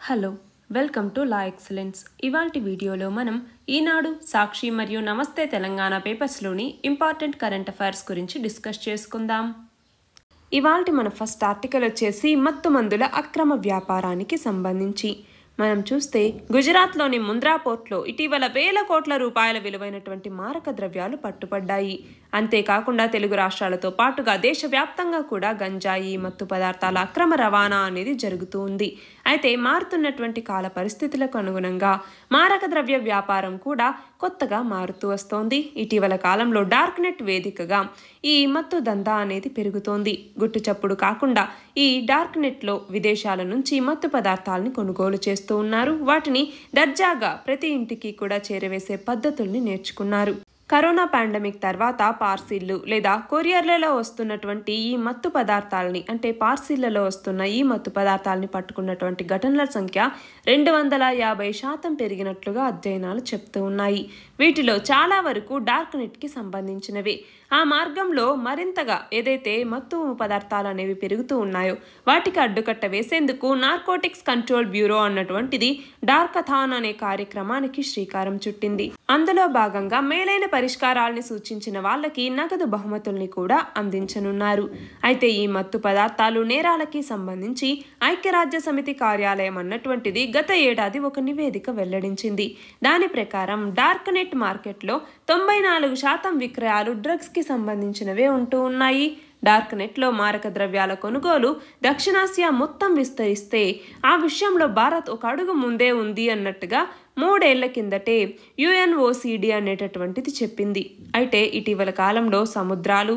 Hello welcome to law excellence. ఇవాల్టి వీడియోలో మనం ఈనాడు, సాక్షి మరియు నమస్తే తెలంగాణ పేపర్స్లోని ఇంపార్టెంట్ కరెంట్ అఫైర్స్ గురించి డిస్కస్ చేసుకుందాం. ఇవాల్టి మన ఫస్ట్ ఆర్టికల్ వచ్చేసి మత్తు మందుల అక్రమ వ్యాపారానికి సంబంధించి. మనం చూస్తే గుజరాత్లోని ముంద్రా పోర్ట్లో ఇటీవల వేల కోట్ల రూపాయల విలువైనటువంటి మారక ద్రవ్యాలు పట్టుపడ్డాయి. అంతేకాకుండా తెలుగు రాష్ట్రాలతో పాటుగా దేశవ్యాప్తంగా కూడా గంజాయి, మత్తు పదార్థాల అక్రమ రవాణా అనేది జరుగుతూ ఉంది. అయితే మారుతున్నటువంటి కాల పరిస్థితులకు అనుగుణంగా మారక ద్రవ్య వ్యాపారం కూడా కొత్తగా మారుతూ వస్తోంది. ఇటీవల కాలంలో డార్క్ నెట్ వేదికగా ఈ మత్తు దందా అనేది పెరుగుతోంది. గుట్టుచప్పుడు కాకుండా ఈ డార్క్ నెట్లో విదేశాల నుంచి మత్తు పదార్థాలని కొనుగోలు చేస్తూ ఉన్నారు. వాటిని దర్జాగా ప్రతి ఇంటికి కూడా చేరవేసే పద్ధతుల్ని నేర్చుకున్నారు. కరోనా పాండమిక్ తర్వాత పార్సిళ్లు లేదా కొరియర్లలో వస్తున్నటువంటి ఈ మత్తు పదార్థాలని అంటే పార్సిళ్లలో వస్తున్న ఈ మత్తు పదార్థాలని పట్టుకున్నటువంటి ఘటనల సంఖ్య 250% పెరిగినట్లుగా అధ్యయనాలు చెప్తూ ఉన్నాయి. వీటిలో చాలా వరకు డార్క్ నెట్కి సంబంధించినవి. ఆ మార్గంలో మరింతగా ఏదైతే మత్తు పదార్థాలు అనేవి పెరుగుతూ ఉన్నాయో వాటికి అడ్డుకట్ట వేసేందుకు నార్కోటిక్స్ కంట్రోల్ బ్యూరో అన్నటువంటిది డార్కథాన్ అనే కార్యక్రమానికి శ్రీకారం చుట్టింది. అందులో భాగంగా మేలైన పరిష్కారాలని సూచించిన వాళ్ళకి నగదు బహుమతుల్ని కూడా అందించనున్నారు. అయితే ఈ మత్తు పదార్థాలు నేరాలకి సంబంధించి ఐక్యరాజ్య సమితి కార్యాలయం అన్నటువంటిది గత ఏడాది ఒక నివేదిక వెల్లడించింది. దాని ప్రకారం డార్క్ నెట్ మార్కెట్లో 94% విక్రయాలు డ్రగ్స్ కి సంబంధించినవే ఉంటూ ఉన్నాయి. డార్క్ నెట్లో మారక ద్రవ్యాల కొనుగోలు దక్షిణాసియా మొత్తం విస్తరిస్తే ఆ విషయంలో భారత్ ఒక అడుగు ముందే ఉంది అన్నట్టుగా 3 ఏళ్ల కిందటే UNOCD అనేటటువంటిది చెప్పింది. అయితే ఇటీవల కాలంలో సముద్రాలు,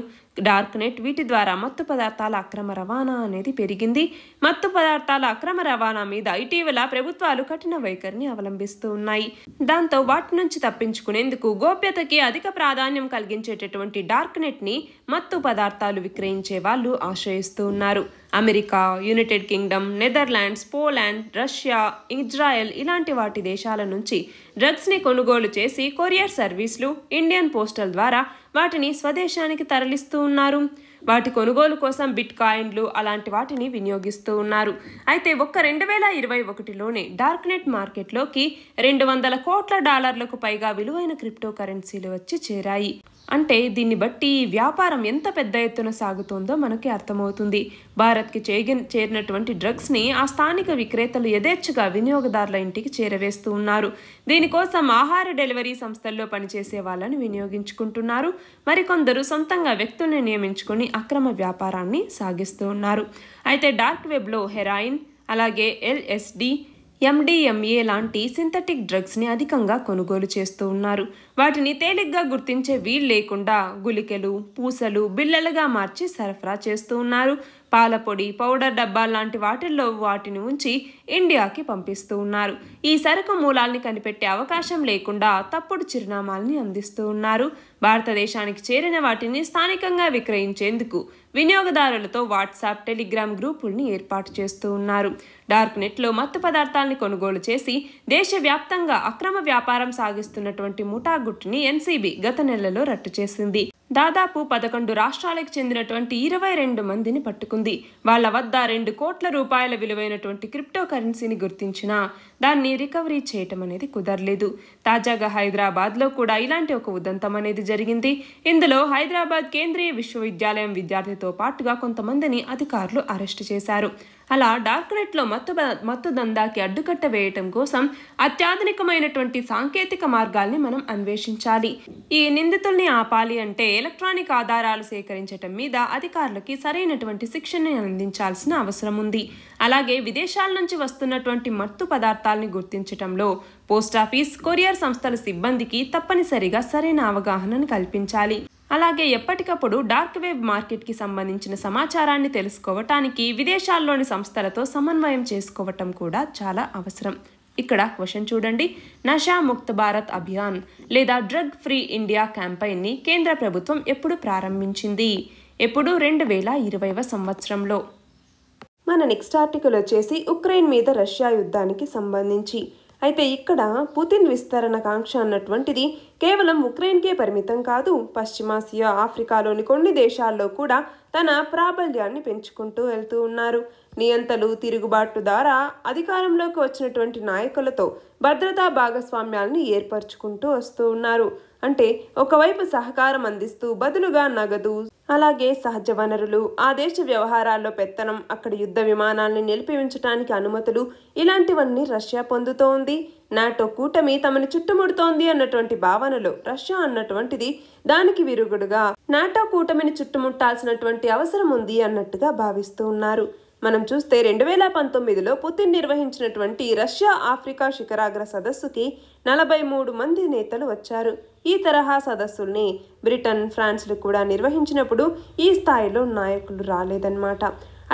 డార్క్ నెట్ వీటి ద్వారా మత్తు పదార్థాల అక్రమ రవాణా అనేది పెరిగింది. మత్తు పదార్థాల అక్రమ రవాణా మీద ఇటీవల ప్రభుత్వాలు కఠిన వైఖరిని అవలంబిస్తూ ఉన్నాయి. దాంతో వాటి నుంచి తప్పించుకునేందుకు గోప్యతకి అధిక ప్రాధాన్యం కలిగించేటటువంటి డార్క్ నెట్ ని మత్తు పదార్థాలు విక్రయించే వాళ్ళు ఆశ్రయిస్తూ ఉన్నారు. America, United Kingdom, Netherlands, Poland, Russia, Israel ఇలాంటి వాటి దేశాల నుంచి డ్రగ్స్ ని కొనుగోలు చేసి కొరియర్ సర్వీసులు, ఇండియన్ పోస్టల్ ద్వారా వాటిని స్వదేశానికి తరలిస్తూ ఉన్నారు. వాటి కొనుగోలు కోసం బిట్ కాయిన్లు అలాంటి వాటిని వినియోగిస్తూ ఉన్నారు. అయితే ఒక్క 2021లోనే డార్క్ నెట్ మార్కెట్లోకి $200 కోట్ల పైగా విలువైన క్రిప్టో కరెన్సీలు వచ్చి చేరాయి. అంటే దీన్ని బట్టి ఈ వ్యాపారం ఎంత పెద్ద ఎత్తున సాగుతోందో మనకి అర్థమవుతుంది. భారత్కి చేరినటువంటి డ్రగ్స్ ని ఆ స్థానిక విక్రేతలు యథేచ్ఛగా వినియోగదారుల ఇంటికి చేరవేస్తూ ఉన్నారు. దీనికోసం ఆహార డెలివరీ సంస్థల్లో పనిచేసే వాళ్ళని వినియోగించుకుంటున్నారు. మరికొందరు సొంతంగా వ్యక్తుల్ని నియమించుకుని అక్రమ వ్యాపారాన్ని సాగిస్తూ ఉన్నారు. అయితే డార్క్ వెబ్లో హెరాయిన్, అలాగే LSD, MDMA లాంటి సింథటిక్ డ్రగ్స్ ని అధికంగా కొనుగోలు చేస్తూ ఉన్నారు. వాటిని తేలిగ్గా గుర్తించే వీలు లేకుండా గుళికలు, పూసలు, బిళ్ళలుగా మార్చి సరఫరా చేస్తూ ఉన్నారు. పాలపొడి, పౌడర్ డబ్బాలు లాంటి వాటిల్లో వాటిని ఉంచి ఇండియాకి పంపిస్తూ ఉన్నారు. ఈ సరుకు మూలాల్ని కనిపెట్టే అవకాశం లేకుండా తప్పుడు చిరునామాల్ని అందిస్తూ ఉన్నారు. భారతదేశానికి చేరిన వాటిని స్థానికంగా విక్రయించేందుకు వినియోగదారులతో వాట్సాప్, టెలిగ్రామ్ గ్రూపుల్ని ఏర్పాటు చేస్తూ ఉన్నారు. డార్క్ నెట్లో మత్తు పదార్థాలని కొనుగోలు చేసి దేశవ్యాప్తంగా అక్రమ వ్యాపారం సాగిస్తున్నటువంటి ముఠా గుట్టుని NCB గత నెలలో రట్టు చేసింది. దాదాపు 11 రాష్ట్రాలకు చెందినటువంటి 22 మందిని పట్టుకుంది. వాళ్ళ వద్ద 2 కోట్ల రూపాయల విలువైనటువంటి క్రిప్టో కరెన్సీని గుర్తించినా దాన్ని రికవరీ చేయటం అనేది కుదరలేదు. తాజాగా హైదరాబాద్లో కూడా ఇలాంటి ఒక ఉదంతం అనేది జరిగింది. ఇందులో హైదరాబాద్ కేంద్రీయ విశ్వవిద్యాలయం విద్యార్థితో పాటుగా కొంతమందిని అధికారులు అరెస్టు చేశారు. అలా డార్క్ నెట్లో మత్తు దందాకి అడ్డుకట్ట వేయటం కోసం అత్యాధునికమైనటువంటి సాంకేతిక మార్గాల్ని మనం అన్వేషించాలి. ఈ నిందితుల్ని ఆపాలి అంటే ఎలక్ట్రానిక్ ఆధారాలు సేకరించటం మీద అధికారులకి సరైనటువంటి శిక్షణని అందించాల్సిన అవసరం ఉంది. అలాగే విదేశాల నుంచి వస్తున్నటువంటి మత్తు పదార్థాలని గుర్తించటంలో పోస్టాఫీస్, కొరియర్ సంస్థల సిబ్బందికి తప్పనిసరిగా సరైన అవగాహనను కల్పించాలి. అలాగే ఎప్పటికప్పుడు డార్క్ వెబ్ మార్కెట్కి సంబంధించిన సమాచారాన్ని తెలుసుకోవటానికి విదేశాల్లోని సంస్థలతో సమన్వయం చేసుకోవటం కూడా చాలా అవసరం. ఇక్కడ క్వశ్చన్ చూడండి. నషా ముక్త భారత్ అభియాన్ లేదా డ్రగ్ ఫ్రీ ఇండియా క్యాంపెయిన్ని కేంద్ర ప్రభుత్వం ఎప్పుడు ప్రారంభించింది? ఎప్పుడు? 2020వ సంవత్సరంలో. మన నెక్స్ట్ ఆర్టికల్ వచ్చేసి ఉక్రెయిన్ మీద రష్యా యుద్ధానికి సంబంధించి. అయితే ఇక్కడ పుతిన్ విస్తరణ కాంక్ష అన్నటువంటిది కేవలం ఉక్రెయిన్కే పరిమితం కాదు, పశ్చిమాసియా, ఆఫ్రికాలోని కొన్ని దేశాల్లో కూడా తన ప్రాబల్యాన్ని పెంచుకుంటూ వెళ్తూ ఉన్నారు. నియంతలు, తిరుగుబాటు ద్వారా అధికారంలోకి వచ్చినటువంటి నాయకులతో భద్రతా భాగస్వామ్యాలను ఏర్పరచుకుంటూ వస్తూ ఉన్నారు. అంటే ఒకవైపు సహకారం అందిస్తూ బదులుగా నగదు, అలాగే సహజ వనరులు, ఆ దేశ వ్యవహారాల్లో పెత్తనం, అక్కడ యుద్ధ విమానాలను నిలిపి ఉంచడానికి అనుమతులు, ఇలాంటివన్నీ రష్యా పొందుతోంది. నాటో కూటమి తమని చుట్టుముడుతోంది అన్నటువంటి భావనలో రష్యా అన్నటువంటిది దానికి విరుగుడుగా నాటో కూటమిని చుట్టుముట్టాల్సినటువంటి అవసరం ఉంది అన్నట్టుగా భావిస్తూ ఉన్నారు. మనం చూస్తే 2019లో పుతిన్ నిర్వహించినటువంటి రష్యా ఆఫ్రికా శిఖరాగ్ర సదస్సుకి 43 మంది నేతలు వచ్చారు. ఈ తరహా సదస్సుల్ని బ్రిటన్, ఫ్రాన్స్లు కూడా నిర్వహించినప్పుడు ఈ స్థాయిలో నాయకులు రాలేదన్నమాట.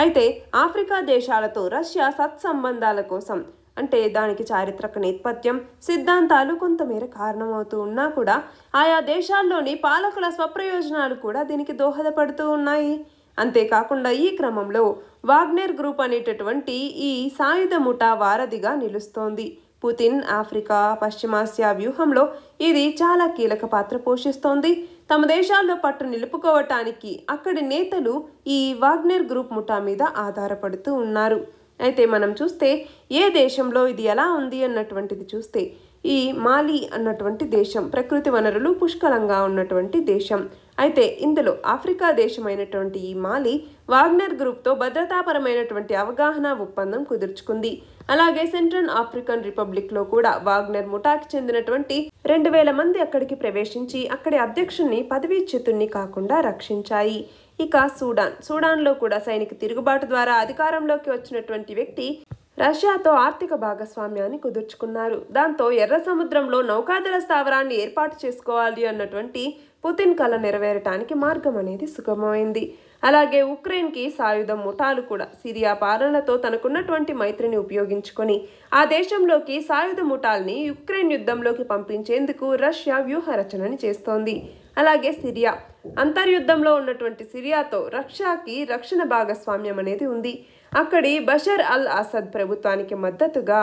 అయితే ఆఫ్రికా దేశాలతో రష్యా సత్సంబంధాల కోసం, అంటే దానికి చారిత్రక నేపథ్యం, సిద్ధాంతాలు కొంతమేర కారణమవుతూ ఉన్నా కూడా ఆయా దేశాల్లోని పాలకుల స్వప్రయోజనాలు కూడా దీనికి దోహదపడుతూ ఉన్నాయి. అంతేకాకుండా ఈ క్రమంలో వాగ్నెర్ గ్రూప్ అనేటటువంటి ఈ సాయుధ ముఠా వారధిగా నిలుస్తోంది. పుతిన్ ఆఫ్రికా, పశ్చిమాసియా వ్యూహంలో ఇది చాలా కీలక పాత్ర పోషిస్తోంది. తమ దేశాల్లో పట్టు నిలుపుకోవటానికి అక్కడి నేతలు ఈ వాగ్నెర్ గ్రూప్ ముఠా మీద ఆధారపడుతూ ఉన్నారు. అయితే మనం చూస్తే ఏ దేశంలో ఇది ఎలా ఉంది అన్నటువంటిది చూస్తే ఈ మాలి అన్నటువంటి దేశం ప్రకృతి వనరులు పుష్కలంగా ఉన్నటువంటి దేశం. అయితే ఇందులో ఆఫ్రికా దేశమైనటువంటి ఈ మాలి వాగ్నెర్ గ్రూప్తో భద్రతాపరమైనటువంటి అవగాహన ఒప్పందం కుదుర్చుకుంది. అలాగే సెంట్రల్ ఆఫ్రికన్ రిపబ్లిక్లో కూడా వాగ్నెర్ ముఠాకి చెందినటువంటి 2000 మంది అక్కడికి ప్రవేశించి అక్కడి అధ్యక్షుడిని పదవీచ్యుతుణ్ణి కాకుండా రక్షించాయి. ఇక సూడాన్లో కూడా సైనిక తిరుగుబాటు ద్వారా అధికారంలోకి వచ్చినటువంటి వ్యక్తి రష్యాతో ఆర్థిక భాగస్వామ్యాన్ని కుదుర్చుకున్నారు. దాంతో ఎర్ర సముద్రంలో నౌకాదళ స్థావరాన్ని ఏర్పాటు చేసుకోవాలి అన్నటువంటి పుతిన్ కల నెరవేరటానికి మార్గం అనేది సుగమమైంది. అలాగే ఉక్రెయిన్కి సాయుధ ముఠాలు కూడా సిరియా పాలనతో తనకున్నటువంటి మైత్రిని ఉపయోగించుకొని ఆ దేశంలోకి సాయుధ ముఠాల్ని యుక్రెయిన్ యుద్ధంలోకి పంపించేందుకు రష్యా వ్యూహ రచనని చేస్తోంది. అలాగే సిరియా అంతర్యుద్ధంలో ఉన్నటువంటి సిరియాతో రష్యాకి రక్షణ భాగస్వామ్యం అనేది ఉంది. అక్కడి బషర్ అల్ అసద్ ప్రభుత్వానికి మద్దతుగా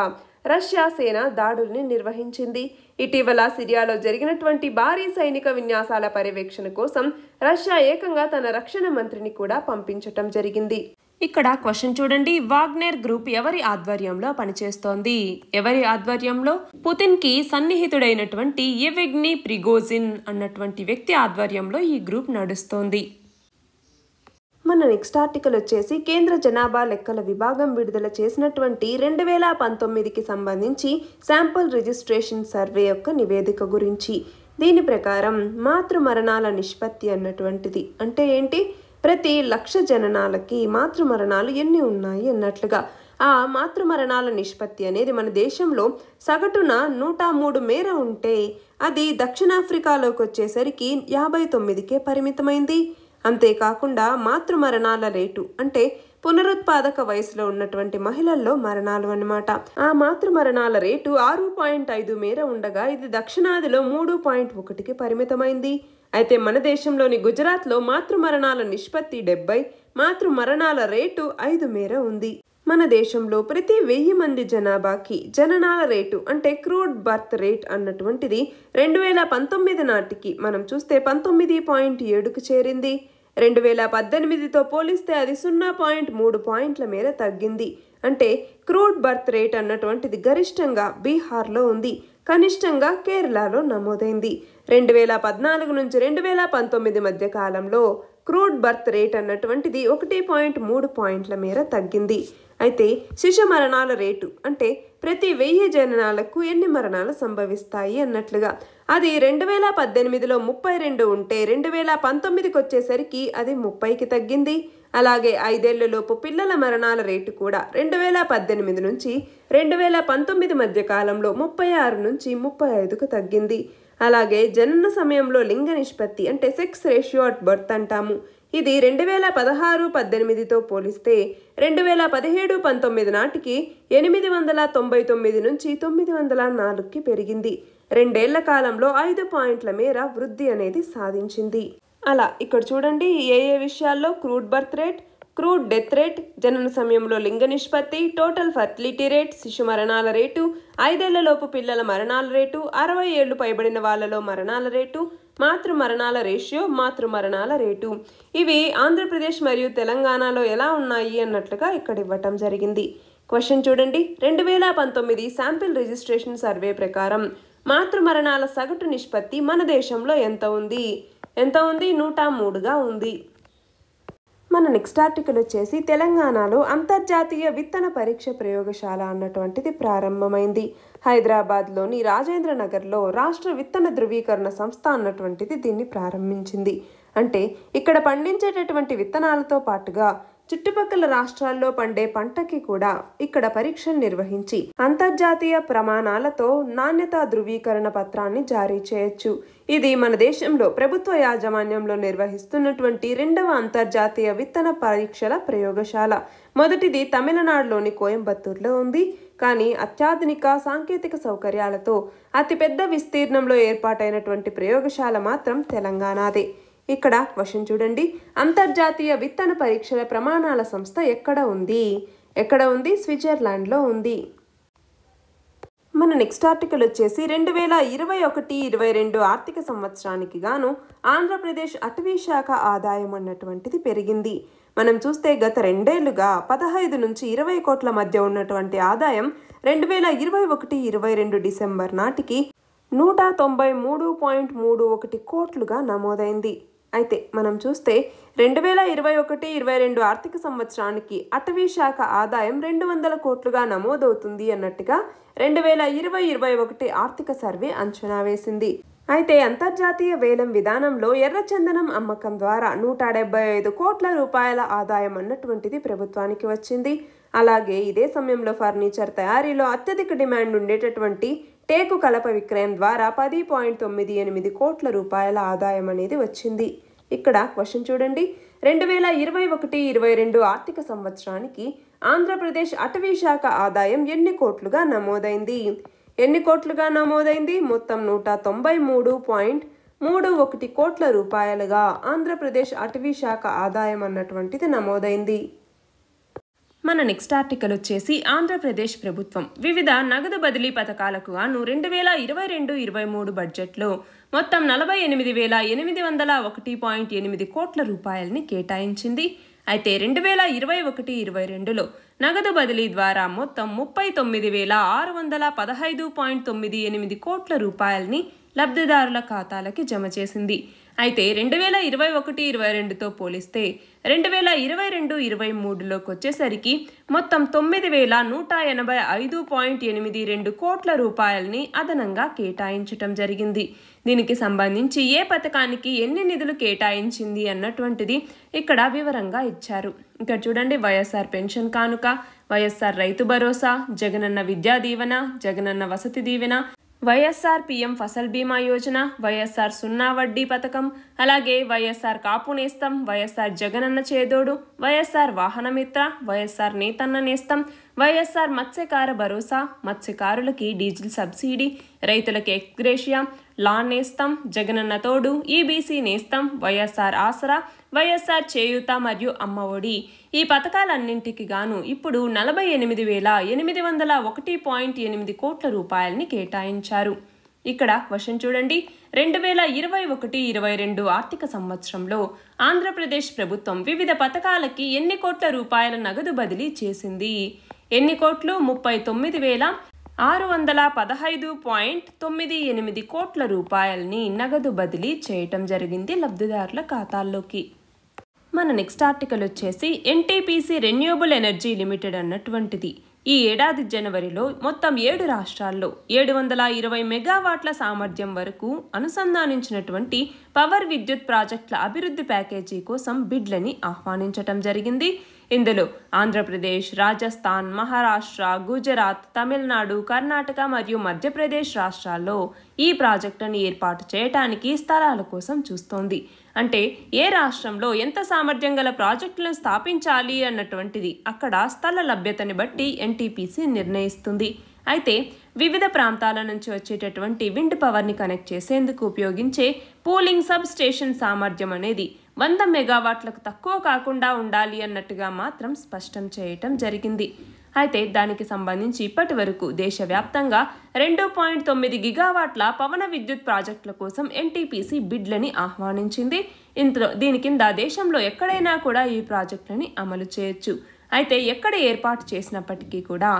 రష్యా సేన దాడుల్ని నిర్వహించింది. ఇటీవల సిరియాలో జరిగినటువంటి భారీ సైనిక విన్యాసాల పర్యవేక్షణ కోసం రష్యా ఏకంగా తన రక్షణ మంత్రిని కూడా పంపించటం జరిగింది. ఇక్కడ క్వశ్చన్ చూడండి, వాగ్నెర్ గ్రూప్ ఎవరి ఆధ్వర్యంలో పనిచేస్తోంది? ఎవరి ఆధ్వర్యంలో? పుతిన్ కి సన్నిహితుడైనటువంటి యెవ్గెనీ ప్రిగోజిన్ అన్నటువంటి వ్యక్తి ఆధ్వర్యంలో ఈ గ్రూప్ నడుస్తోంది. మన నెక్స్ట్ ఆర్టికల్ వచ్చేసి కేంద్ర జనాభా లెక్కల విభాగం విడుదల చేసినటువంటి 2019కి సంబంధించి శాంపుల్ రిజిస్ట్రేషన్ సర్వే యొక్క నివేదిక గురించి. దీని ప్రకారం మాతృ మరణాల నిష్పత్తి అన్నటువంటిది అంటే ఏంటి, ప్రతి 1,00,000 జననాలకి మాతృ మరణాలు ఎన్ని ఉన్నాయి అన్నట్లుగా. ఆ మాతృ మరణాల నిష్పత్తి అనేది మన దేశంలో సగటున 103 మేర ఉంటే అది దక్షిణాఫ్రికాలోకి వచ్చేసరికి 59కే పరిమితమైంది. అంతేకాకుండా మాతృ మరణాల రేటు అంటే పునరుత్పాదక వయసులో ఉన్నటువంటి మహిళల్లో మరణాలు అన్నమాట. ఆ మాతృ మరణాల రేటు 6.5 మేర ఉండగా ఇది దక్షిణాదిలో 3.1కి పరిమితమైంది. అయితే మన దేశంలోని గుజరాత్లో మాతృ మరణాల నిష్పత్తి 70, మాతృ మరణాల రేటు 5 మేర ఉంది. మన దేశంలో ప్రతి 1000 మంది జనాభాకి జననాల రేటు అంటే క్రూడ్ బర్త్ రేట్ అన్నటువంటిది 2019 నాటికి మనం చూస్తే 19.7కు చేరింది. 2018తో పోలిస్తే అది 0.3 పాయింట్ల మేర తగ్గింది. అంటే క్రూడ్ బర్త్ రేట్ అన్నటువంటిది గరిష్టంగా బీహార్లో ఉంది, కనిష్టంగా కేరళలో నమోదైంది. 2014 నుంచి 2019 మధ్య కాలంలో క్రూడ్ బర్త్ రేట్ అన్నటువంటిది 1.3 పాయింట్ల మేర తగ్గింది. అయితే శిశు మరణాల రేటు అంటే ప్రతి 1000 జననాలకు ఎన్ని మరణాలు సంభవిస్తాయి అన్నట్లుగా అది 2018లో 32 ఉంటే 2019కి వచ్చేసరికి అది 30కి తగ్గింది. అలాగే 5 ఏళ్లలోపు పిల్లల మరణాల రేటు కూడా 2018 నుంచి 2019 మధ్య కాలంలో 36 నుంచి 35కు తగ్గింది. అలాగే జనన సమయంలో లింగ నిష్పత్తి అంటే సెక్స్ రేషియో అట్ బర్త్ అంటాము. ఇది 2016-18తో పోలిస్తే 2017-19 నాటికి 899 నుంచి 904కి పెరిగింది. 2 ఏళ్ల కాలంలో 5 పాయింట్ల మేర వృద్ధి అనేది సాధించింది. అలా ఇక్కడ చూడండి ఏ విషయాల్లో crude birth rate, crude death rate, జనన సమయంలో లింగ నిష్పత్తి, టోటల్ ఫర్టిలిటీ రేట్, శిశు మరణాల రేటు, 5 ఏళ్లలోపు పిల్లల మరణాల రేటు, 60 ఏళ్లు పైబడిన వాళ్లలో మరణాల రేటు, మాతృ మరణాల రేషియో, మాతృ మరణాల రేటు. ఇవి ఆంధ్రప్రదేశ్ మరియు తెలంగాణలో ఎలా ఉన్నాయి అన్నట్లుగా ఇక్కడ ఇవ్వటం జరిగింది. క్వశ్చన్ చూడండి. 2019 శాంపిల్ రిజిస్ట్రేషన్ సర్వే ప్రకారం మాతృ మరణాల సగటు నిష్పత్తి మన దేశంలో ఎంత ఉంది? 103గా ఉంది. మన నెక్స్ట్ ఆర్టికల్ వచ్చేసి తెలంగాణలో అంతర్జాతీయ విత్తన పరీక్ష ప్రయోగశాల అన్నటువంటిది ప్రారంభమైంది. హైదరాబాద్లోని రాజేంద్ర నగర్లో రాష్ట్ర విత్తన ధృవీకరణ సంస్థ అన్నటువంటిది దీన్ని ప్రారంభించింది. అంటే ఇక్కడ పండించేటటువంటి విత్తనాలతో పాటుగా చుట్టుపక్కల రాష్ట్రాల్లో పండే పంటకి కూడా ఇక్కడ పరీక్షలు నిర్వహించి అంతర్జాతీయ ప్రమాణాలతో నాణ్యతా ధృవీకరణ పత్రాన్ని జారీ చేయొచ్చు. ఇది మన దేశంలో ప్రభుత్వ యాజమాన్యంలో నిర్వహిస్తున్నటువంటి 2వ అంతర్జాతీయ విత్తన పరీక్షల ప్రయోగశాల. మొదటిది తమిళనాడులోని కోయంబత్తూరులో ఉంది. కానీ అత్యాధునిక సాంకేతిక సౌకర్యాలతో అతిపెద్ద విస్తీర్ణంలో ఏర్పాటైనటువంటి ప్రయోగశాల మాత్రం తెలంగాణదే. ఇక్కడ క్వశ్చన్ చూడండి. అంతర్జాతీయ విత్తన పరీక్షల ప్రమాణాల సంస్థ ఎక్కడ ఉంది? స్విట్జర్లాండ్లో ఉంది. మన నెక్స్ట్ ఆర్టికల్ వచ్చేసి 2021-22 ఆర్థిక సంవత్సరానికి గాను ఆంధ్రప్రదేశ్ అటవీ శాఖ ఆదాయం అన్నటువంటిది పెరిగింది. మనం చూస్తే గత 2 ఏళ్లుగా 15 నుంచి 20 కోట్ల మధ్య ఉన్నటువంటి ఆదాయం 2021-22 డిసెంబర్ నాటికి 193.31 కోట్లుగా నమోదైంది. అయితే మనం చూస్తే 2021-22 ఆర్థిక సంవత్సరానికి అటవీ శాఖ ఆదాయం 200 కోట్లుగా నమోదవుతుంది అన్నట్టుగా 2020-21 ఆర్థిక సర్వే అంచనా వేసింది. అయితే అంతర్జాతీయ వేలం విధానంలో ఎర్రచందనం అమ్మకం ద్వారా 175 కోట్ల రూపాయల ఆదాయం అన్నటువంటిది ప్రభుత్వానికి వచ్చింది. అలాగే ఇదే సమయంలో ఫర్నిచర్ తయారీలో అత్యధిక డిమాండ్ ఉండేటటువంటి టేకు కలప విక్రయం ద్వారా 10.98 కోట్ల రూపాయల ఆదాయం అనేది వచ్చింది. ఇక్కడ క్వశ్చన్ చూడండి. 2021-22 ఆర్థిక సంవత్సరానికి ఆంధ్రప్రదేశ్ అటవీ శాఖ ఆదాయం ఎన్ని కోట్లుగా నమోదైంది? మొత్తం 193.31 కోట్ల రూపాయలుగా ఆంధ్రప్రదేశ్ అటవీ శాఖ ఆదాయం అన్నటువంటిది నమోదైంది. మన నెక్స్ట్ ఆర్టికల్ వచ్చేసి ఆంధ్రప్రదేశ్ ప్రభుత్వం వివిధ నగదు బదిలీ పథకాలకు గాను 2022-23 బడ్జెట్లో మొత్తం 48,801.8 కోట్ల రూపాయలని కేటాయించింది. అయితే 2021-22లో నగదు బదిలీ ద్వారా మొత్తం 39,615.98 కోట్ల రూపాయలని లబ్ధిదారుల ఖాతాలకి జమ చేసింది. అయితే 2021-22తో పోలిస్తే 2022-23లోకి వచ్చేసరికి మొత్తం 9,185.82 కోట్ల రూపాయలని అదనంగా కేటాయించటం జరిగింది. దీనికి సంబంధించి ఏ పథకానికి ఎన్ని నిధులు కేటాయించింది అన్నటువంటిది ఇక్కడ వివరంగా ఇచ్చారు. ఇక్కడ చూడండి. వైఎస్ఆర్ పెన్షన్ కానుక, వైఎస్ఆర్ రైతు భరోసా, జగనన్న విద్యా దీవెన, జగనన్న వసతి దీవెన, వైఎస్ఆర్ పిఎం ఫసల్ బీమా యోజన, వైఎస్ఆర్ సున్నా వడ్డీ పథకం, అలాగే వైఎస్ఆర్ కాపు నేస్తం, వైఎస్ఆర్ జగనన్న చేదోడు, వైఎస్ఆర్ వాహన మిత్ర, వైఎస్ఆర్ నేతన్న నేస్తం, వైఎస్ఆర్ మత్స్యకార భరోసా, మత్స్యకారులకి డీజిల్ సబ్సిడీ, రైతులకి ఎక్స్గ్రేషియా, లాన్ నేస్తం, జగనన్న తోడు, ఈబీసీ నేస్తం, వైఎస్ఆర్ ఆసరా, వైఎస్ఆర్ చేయూత మరియు అమ్మ ఒడి. ఈ పథకాలన్నింటికి గాను ఇప్పుడు 48,801.8 కోట్ల రూపాయలని కేటాయించారు. ఇక్కడ క్వశ్చన్ చూడండి. 2021-22 ఆర్థిక సంవత్సరంలో ఆంధ్రప్రదేశ్ ప్రభుత్వం వివిధ పథకాలకి ఎన్ని కోట్ల రూపాయల నగదు బదిలీ చేసింది? ఎన్ని కోట్లు? 39,615.98 కోట్ల రూపాయలని నగదు బదిలీ చేయటం జరిగింది లబ్ధిదారుల ఖాతాల్లోకి. మన నెక్స్ట్ ఆర్టికల్ వచ్చేసి ఎన్టీపీసీ రెన్యూబుల్ ఎనర్జీ లిమిటెడ్ అన్నటువంటిది ఈ ఏడాది జనవరిలో మొత్తం 7 రాష్ట్రాల్లో 720 మెగావాట్ల సామర్థ్యం వరకు అనుసంధానించినటువంటి పవర్ విద్యుత్ ప్రాజెక్టుల అభివృద్ధి ప్యాకేజీ కోసం బిడ్లని ఆహ్వానించటం జరిగింది. ఇందులో ఆంధ్రప్రదేశ్, రాజస్థాన్, మహారాష్ట్ర, గుజరాత్, తమిళనాడు, కర్ణాటక మరియు మధ్యప్రదేశ్ రాష్ట్రాల్లో ఈ ప్రాజెక్టును ఏర్పాటు చేయడానికి స్థలాల కోసం చూస్తోంది. అంటే ఏ రాష్ట్రంలో ఎంత సామర్థ్యం గల ప్రాజెక్టులను స్థాపించాలి అన్నటువంటిది అక్కడ స్థల లభ్యతని బట్టి ఎన్టీపీసీ నిర్ణయిస్తుంది. అయితే వివిధ ప్రాంతాల నుంచి వచ్చేటటువంటి విండ్ పవర్ని కనెక్ట్ చేసేందుకు ఉపయోగించే పూలింగ్ సబ్ స్టేషన్ సామర్థ్యం అనేది 100 మెగావాట్లకు తక్కువ కాకుండా ఉండాలి అన్నట్టుగా మాత్రం స్పష్టం చేయటం జరిగింది. అయితే దానికి సంబంధించి ఇప్పటి వరకు దేశవ్యాప్తంగా 2.9 గిగావాట్ల పవన విద్యుత్ ప్రాజెక్టుల కోసం ఎన్టీపీసీ బిడ్లని ఆహ్వానించింది. దీని కింద దేశంలో ఎక్కడైనా కూడా ఈ ప్రాజెక్టులని అమలు చేయొచ్చు. అయితే ఎక్కడ ఏర్పాటు చేసినప్పటికీ కూడా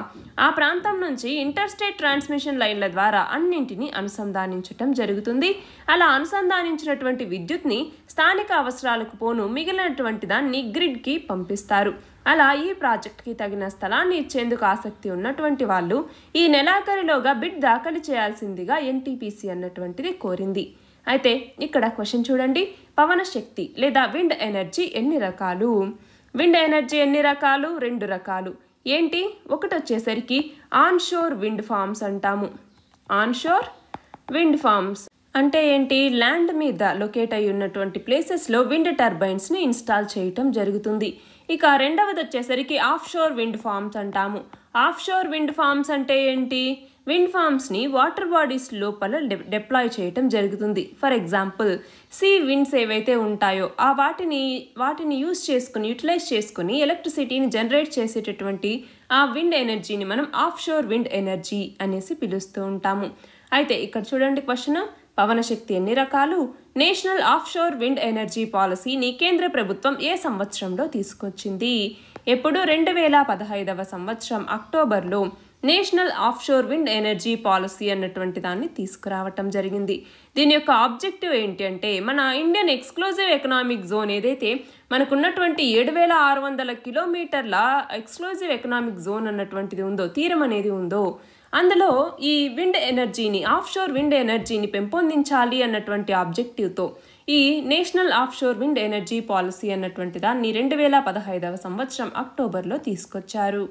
ఆ ప్రాంతం నుంచి ఇంటర్స్టేట్ ట్రాన్స్మిషన్ లైన్ల ద్వారా అన్నింటినీ అనుసంధానించటం జరుగుతుంది. అలా అనుసంధానించినటువంటి విద్యుత్ని స్థానిక అవసరాలకు పోను మిగిలినటువంటి దాన్ని గ్రిడ్కి పంపిస్తారు. అలా ఈ ప్రాజెక్టుకి తగిన స్థలాన్ని ఇచ్చేందుకు ఆసక్తి ఉన్నటువంటి వాళ్ళు ఈ నెలాఖరులోగా బిడ్ దాఖలు చేయాల్సిందిగా ఎన్టీపీసీ అన్నటువంటిది కోరింది. అయితే ఇక్కడ క్వశ్చన్ చూడండి, పవన శక్తి లేదా విండ్ ఎనర్జీ ఎన్ని రకాలు? విండ్ ఎనర్జీ ఎన్ని రకాలు? 2 రకాలు. ఏంటి? ఒకటి వచ్చేసరికి ఆన్షోర్ విండ్ ఫార్మ్స్ అంటాము. ఆన్షోర్ విండ్ ఫార్మ్స్ అంటే ఏంటి? ల్యాండ్ మీద లొకేట్ అయి ఉన్నటువంటి ప్లేసెస్లో విండ్ టర్బైన్స్ని ఇన్స్టాల్ చేయటం జరుగుతుంది. ఇక రెండవది వచ్చేసరికి ఆఫ్షోర్ విండ్ ఫార్మ్స్ అంటాము. ఆఫ్షోర్ విండ్ ఫార్మ్స్ అంటే ఏంటి? విండ్ ఫార్మ్స్ని వాటర్ బాడీస్ లోపల డిప్లాయ్ చేయటం జరుగుతుంది. ఫర్ ఎగ్జాంపుల్ సీ విండ్స్ ఏవైతే ఉంటాయో ఆ వాటిని యూటిలైజ్ చేసుకుని ఎలక్ట్రిసిటీని జనరేట్ చేసేటటువంటి ఆ విండ్ ఎనర్జీని మనం ఆఫ్షోర్ విండ్ ఎనర్జీ అనేసి పిలుస్తూ ఉంటాము. అయితే ఇక్కడ చూడండి క్వశ్చన్, పవన శక్తి ఎన్ని రకాలు? నేషనల్ ఆఫ్షోర్ విండ్ ఎనర్జీ పాలసీని కేంద్ర ప్రభుత్వం ఏ సంవత్సరంలో తీసుకొచ్చింది? ఎప్పుడు? 2015వ సంవత్సరం అక్టోబర్లో national offshore wind energy policy అన్నటువంటి దాన్ని తీసుకురావటం జరిగింది. దీని యొక్క ఆబ్జెక్టివ్ ఏంటి అంటే మన ఇండియన్ ఎక్స్క్లూజివ్ ఎకనామిక్ జోన్ ఏదైతే మనకున్నటువంటి 7,600 కిలోమీటర్ల ఎక్స్క్లూజివ్ ఎకనామిక్ జోన్ అన్నటువంటిది ఉందో, తీరం అనేది ఉందో, అందులో ఈ విండ్ ఎనర్జీని ఆఫ్షోర్ విండ్ ఎనర్జీని పెంపొందించాలి అన్నటువంటి ఆబ్జెక్టివ్తో ఈ national offshore wind energy policy అన్నటువంటి దాన్ని 2015వ సంవత్సరం అక్టోబర్లో తీసుకొచ్చారు.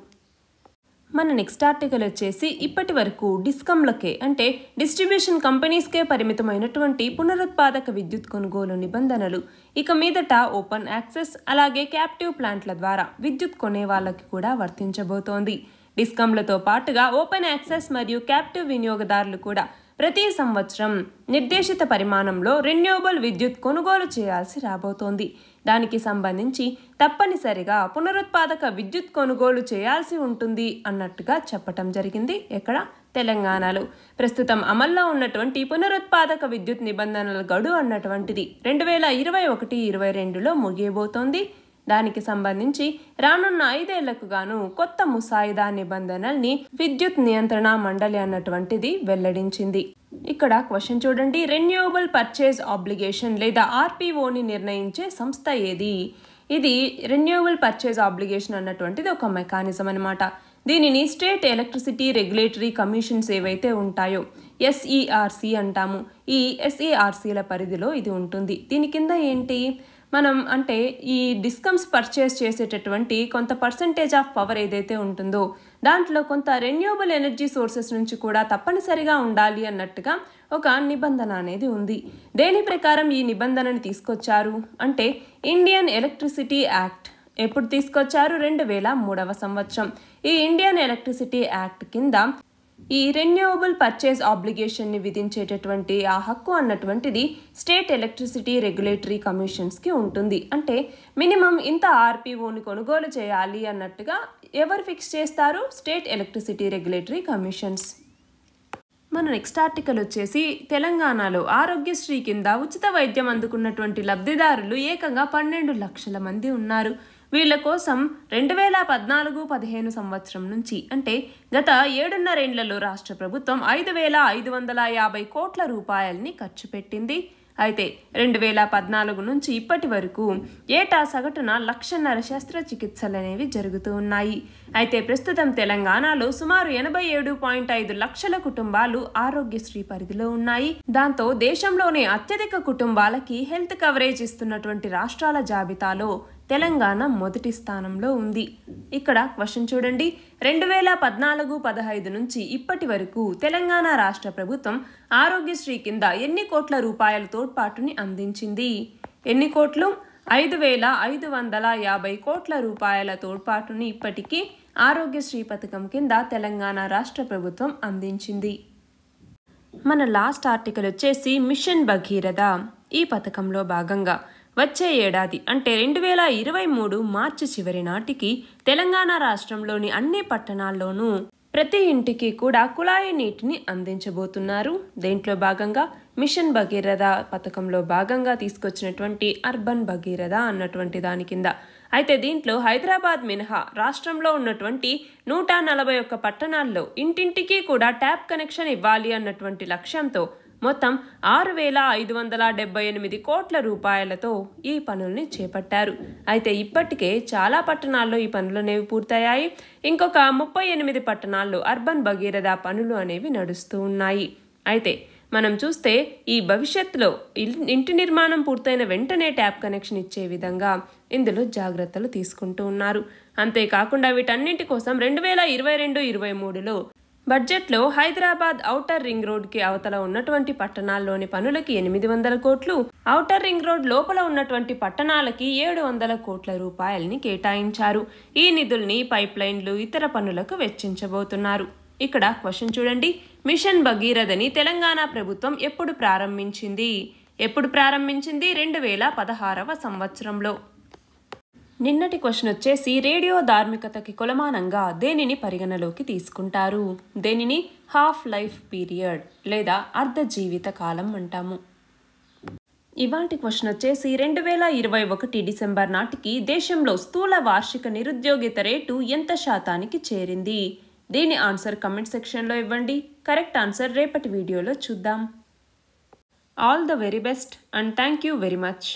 మన నెక్స్ట్ ఆర్టికల్ వచ్చేసి ఇప్పటి వరకు డిస్కంలకే అంటే డిస్ట్రిబ్యూషన్ కంపెనీస్కే పరిమితమైనటువంటి పునరుత్పాదక విద్యుత్ కొనుగోలు నిబంధనలు ఇక మీదట ఓపెన్ యాక్సెస్ అలాగే క్యాప్టివ్ ప్లాంట్ల ద్వారా విద్యుత్ కొనే వాళ్ళకి కూడా వర్తించబోతోంది. డిస్కంలతో పాటుగా ఓపెన్ యాక్సెస్ మరియు క్యాప్టివ్ వినియోగదారులు కూడా ప్రతి సంవత్సరం నిర్దేశిత పరిమాణంలో రెన్యూవబుల్ విద్యుత్ కొనుగోలు చేయాల్సి రాబోతోంది. దానికి సంబంధించి తప్పనిసరిగా పునరుత్పాదక విద్యుత్ కొనుగోలు చేయాల్సి ఉంటుంది అన్నట్టుగా చెప్పటం జరిగింది. ఎక్కడ? తెలంగాణలో. ప్రస్తుతం అమల్లో ఉన్నటువంటి పునరుత్పాదక విద్యుత్ నిబంధనల గడువు అన్నటువంటిది 2021-22లో ముగియబోతోంది. దానికి సంబంధించి రానున్న 5 ఏళ్లకు గాను కొత్త ముసాయిదా నిబంధనల్ని విద్యుత్ నియంత్రణ మండలి అన్నటువంటిది వెల్లడించింది. ఇక్కడ క్వశ్చన్ చూడండి, రెన్యూవబుల్ పర్చేజ్ ఆబ్లిగేషన్ లేదా ఆర్పిఓని నిర్ణయించే సంస్థ ఏది? ఇది రెన్యూవబుల్ పర్చేజ్ ఆబ్లిగేషన్ అన్నటువంటిది ఒక మెకానిజం అనమాట. దీనిని స్టేట్ ఎలక్ట్రిసిటీ రెగ్యులేటరీ కమిషన్స్ ఏవైతే ఉంటాయో ఎస్ఈఆర్సి అంటాము. ఈ ఎస్ఈఆర్సీల పరిధిలో ఇది ఉంటుంది. దీని కింద ఏంటి? మనం అంటే ఈ డిస్కమ్స్ పర్చేస్ చేసేటటువంటి కొంత పర్సంటేజ్ ఆఫ్ పవర్ ఏదైతే ఉంటుందో దాంట్లో కొంత రెన్యూవబుల్ ఎనర్జీ సోర్సెస్ నుంచి కూడా తప్పనిసరిగా ఉండాలి అన్నట్టుగా ఒక నిబంధన అనేది ఉంది. దేని ప్రకారం ఈ నిబంధనని తీసుకొచ్చారు అంటే ఇండియన్ ఎలక్ట్రిసిటీ యాక్ట్. ఎప్పుడు తీసుకొచ్చారు? 2003వ సంవత్సరం. ఈ ఇండియన్ ఎలక్ట్రిసిటీ యాక్ట్ కింద ఈ రెన్యూవబుల్ పర్చేజ్ ఆబ్లిగేషన్ని విధించేటటువంటి ఆ హక్కు అన్నటువంటిది స్టేట్ ఎలక్ట్రిసిటీ రెగ్యులేటరీ కమిషన్స్కి ఉంటుంది. అంటే మినిమం ఇంత ఆర్పిఓని కొనుగోలు చేయాలి అన్నట్టుగా ఎవరు ఫిక్స్ చేస్తారు? State electricity regulatory commissions. మన నెక్స్ట్ ఆర్టికల్ వచ్చేసి తెలంగాణలో ఆరోగ్యశ్రీ కింద ఉచిత వైద్యం అందుకున్నటువంటి లబ్ధిదారులు ఏకంగా 12 లక్షల మంది ఉన్నారు. వీళ్ళ కోసం 2014-15 సంవత్సరం నుంచి అంటే గత 7.5 ఏళ్లలో రాష్ట్ర ప్రభుత్వం 5,550 కోట్ల రూపాయలని ఖర్చు పెట్టింది. అయితే 2014 నుంచి ఇప్పటి వరకు ఏటా సగటున 1,50,000 శస్త్రచికిత్సలు అనేవి జరుగుతూ ఉన్నాయి. అయితే ప్రస్తుతం తెలంగాణలో సుమారు 87.5 లక్షల కుటుంబాలు ఆరోగ్యశ్రీ పరిధిలో ఉన్నాయి. దాంతో దేశంలోనే అత్యధిక కుటుంబాలకి హెల్త్ కవరేజ్ ఇస్తున్నటువంటి రాష్ట్రాల జాబితాలో తెలంగాణ మొదటి స్థానంలో ఉంది. ఇక్కడ క్వశ్చన్ చూడండి, 2014-15 నుంచి ఇప్పటి వరకు తెలంగాణ రాష్ట్ర ప్రభుత్వం ఆరోగ్యశ్రీ కింద ఎన్ని కోట్ల రూపాయల తోడ్పాటుని అందించింది? ఎన్ని కోట్లు? 5,550 కోట్ల రూపాయల తోడ్పాటుని ఇప్పటికీ ఆరోగ్యశ్రీ పథకం కింద తెలంగాణ రాష్ట్ర ప్రభుత్వం అందించింది. మన లాస్ట్ ఆర్టికల్ వచ్చేసి మిషన్ భగీరథ. ఈ పథకంలో భాగంగా వచ్చే ఏడాది అంటే 2023 మార్చి చివరి నాటికి తెలంగాణ రాష్ట్రంలోని అన్ని పట్టణాల్లోనూ ప్రతి ఇంటికి కూడా కుళాయి నీటిని అందించబోతున్నారు. దీంట్లో భాగంగా మిషన్ భగీరథ పథకంలో భాగంగా తీసుకొచ్చినటువంటి అర్బన్ భగీరథ అన్నటువంటి దాని కింద. అయితే దీంట్లో హైదరాబాద్ మినహా రాష్ట్రంలో ఉన్నటువంటి 141 పట్టణాల్లో ఇంటింటికి కూడా ట్యాప్ కనెక్షన్ ఇవ్వాలి అన్నటువంటి లక్ష్యంతో మొత్తం 6,578 కోట్ల రూపాయలతో ఈ పనుల్ని చేపట్టారు. అయితే ఇప్పటికే చాలా పట్టణాల్లో ఈ పనులు అనేవి పూర్తయ్యాయి. ఇంకొక 38 పట్టణాల్లో అర్బన్ భగీరథ పనులు అనేవి నడుస్తూ ఉన్నాయి. అయితే మనం చూస్తే ఈ భవిష్యత్తులో ఇంటి నిర్మాణం పూర్తయిన వెంటనే ట్యాప్ కనెక్షన్ ఇచ్చే విధంగా ఇందులో జాగ్రత్తలు తీసుకుంటూ ఉన్నారు. అంతేకాకుండా వీటన్నింటి కోసం 2022-23లో బడ్జెట్లో హైదరాబాద్ ఔటర్ రింగ్ రోడ్కి అవతల ఉన్నటువంటి పట్టణాల్లోని పనులకి 800 కోట్లు, ఔటర్ రింగ్ రోడ్ లోపల ఉన్నటువంటి పట్టణాలకి 700 కోట్ల రూపాయలని కేటాయించారు. ఈ నిధుల్ని పైప్ లైన్లు ఇతర పనులకు వెచ్చించబోతున్నారు. ఇక్కడ క్వశ్చన్ చూడండి, మిషన్ భగీరథని తెలంగాణ ప్రభుత్వం ఎప్పుడు ప్రారంభించింది? 2016వ సంవత్సరంలో. నిన్నటి క్వశ్చన్ వచ్చేసి రేడియో ధార్మికతకి కొలమానంగా దేనిని పరిగణలోకి తీసుకుంటారు? దేనిని హాఫ్ లైఫ్ పీరియడ్ లేదా అర్ధ జీవిత కాలం అంటాము. ఇవాంటి క్వశ్చన్ వచ్చేసి 2021 డిసెంబర్ నాటికి దేశంలో స్థూల వార్షిక నిరుద్యోగిత రేటు ఎంత శాతానికి చేరింది? దీని ఆన్సర్ కమెంట్ సెక్షన్లో ఇవ్వండి. కరెక్ట్ ఆన్సర్ రేపటి వీడియోలో చూద్దాం. All the very best and thank you very much.